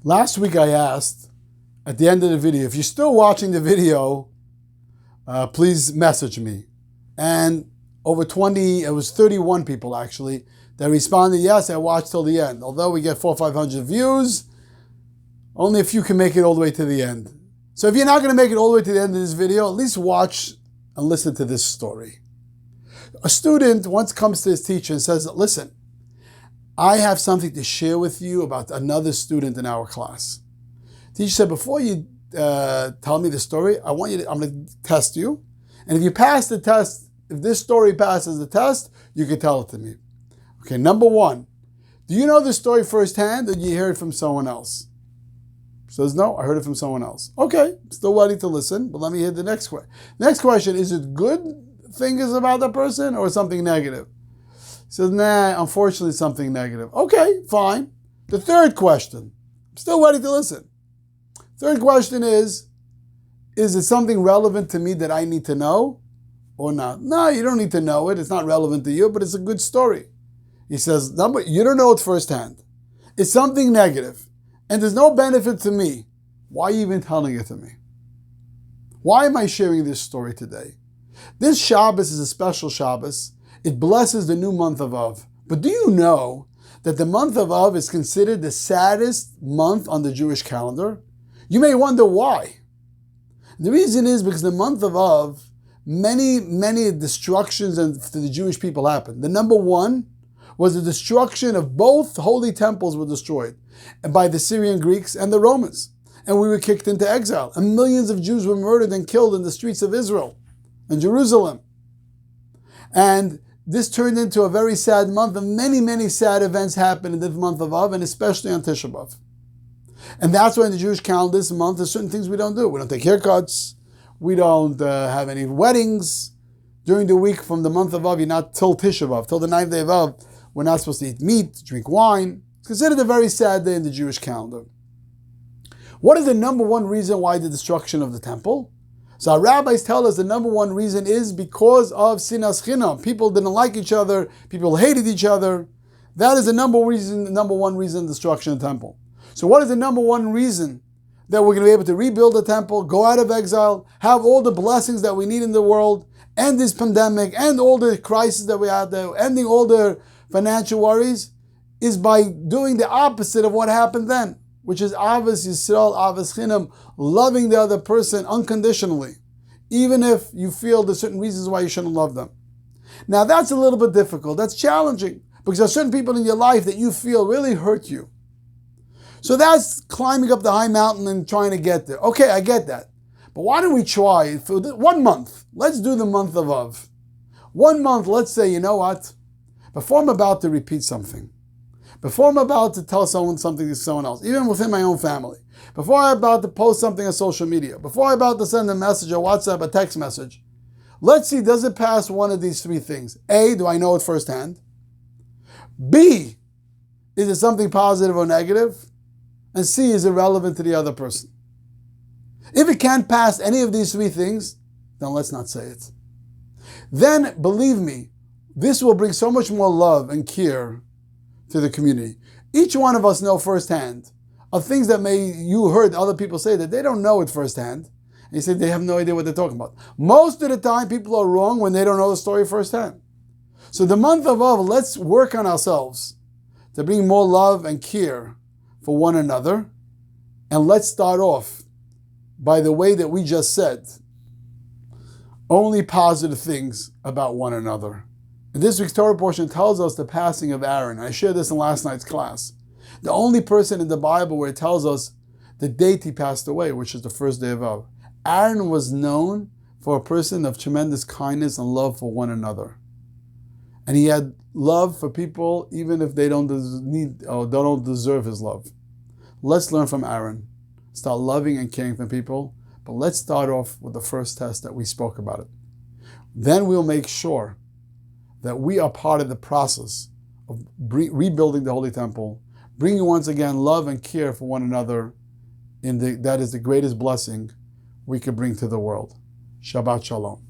Last week I asked at the end of the video, if you're still watching the video, please message me. And over 31 people actually, that responded, yes, I watched till the end. Although we get 400 or 500 views, only a few can make it all the way to the end. So if you're not going to make it all the way to the end of this video, at least watch and listen to this story. A student once comes to his teacher and says, listen, I have something to share with you about another student in our class. The teacher said, before you tell me the story, I'm going to test you. And if you pass the test, if this story passes the test, you can tell it to me. Okay, number one, do you know the story firsthand or did you hear it from someone else? Says, no, I heard it from someone else. Okay, still ready to listen, but let me hear the next question. Next question, is it good things about that person or something negative? Says, nah, unfortunately something negative. Okay, fine. The third question, I'm still ready to listen. Third question is it something relevant to me that I need to know or not? No, you don't need to know it. It's not relevant to you, but it's a good story. He says, you don't know it firsthand. It's something negative. And there's no benefit to me. Why are you even telling it to me? Why am I sharing this story today? This Shabbos is a special Shabbos. It blesses the new month of Av. But do you know that the month of Av is considered the saddest month on the Jewish calendar? You may wonder why. The reason is because the month of Av, many destructions to the Jewish people happened. The number one was the destruction of both holy temples were destroyed by the Syrian Greeks and the Romans. And we were kicked into exile. And millions of Jews were murdered and killed in the streets of Israel and Jerusalem. And this turned into a very sad month, and many sad events happened in the month of Av, and especially on Tisha B'Av. And that's why in the Jewish calendar this month there's certain things we don't do. We don't take haircuts. We don't have any weddings. During the week from the month of Av, you're not till Tisha B'Av, till the 9th day of Av, we're not supposed to eat meat, drink wine. It's considered a very sad day in the Jewish calendar. What is the number one reason why the destruction of the temple? So our rabbis tell us the number one reason is because of sinas chinam. People didn't like each other. People hated each other. That is the number one reason destruction of the temple. So what is the number one reason that we're going to be able to rebuild the temple, go out of exile, have all the blessings that we need in the world, end this pandemic, end all the crises that we had there, ending all the financial worries, is by doing the opposite of what happened then, which is Avos Yisrael, Avos Chinam, loving the other person unconditionally, even if you feel there's certain reasons why you shouldn't love them. Now that's a little bit difficult, that's challenging, because there are certain people in your life that you feel really hurt you. So that's climbing up the high mountain and trying to get there. Okay, I get that. But why don't we try for 1 month? Let's do the month of Av. 1 month, let's say, you know what? Before I'm about to repeat something, before I'm about to tell something to someone else, even within my own family, before I'm about to post something on social media, before I'm about to send a message, a WhatsApp, a text message, let's see, does it pass one of these three things? A, do I know it firsthand? B, is it something positive or negative? And C, is it relevant to the other person? If it can't pass any of these three things, then let's not say it. Then, believe me, this will bring so much more love and care to the community. Each one of us know firsthand of things that you heard other people say that they don't know it firsthand. And you say they have no idea what they're talking about. Most of the time, people are wrong when they don't know the story firsthand. So the month of Av, let's work on ourselves to bring more love and care for one another. And let's start off by the way that we just said. Only positive things about one another. And this week's Torah portion tells us the passing of Aaron. I shared this in last night's class. The only person in the Bible where it tells us the date he passed away, which is the first day of Av. Aaron was known for a person of tremendous kindness and love for one another. And he had love for people even if they don't deserve his love. Let's learn from Aaron. Start loving and caring for people. But let's start off with the first test that we spoke about it. Then we'll make sure that we are part of the process of rebuilding the Holy Temple, bringing once again love and care for one another. That is the greatest blessing we could bring to the world. Shabbat Shalom.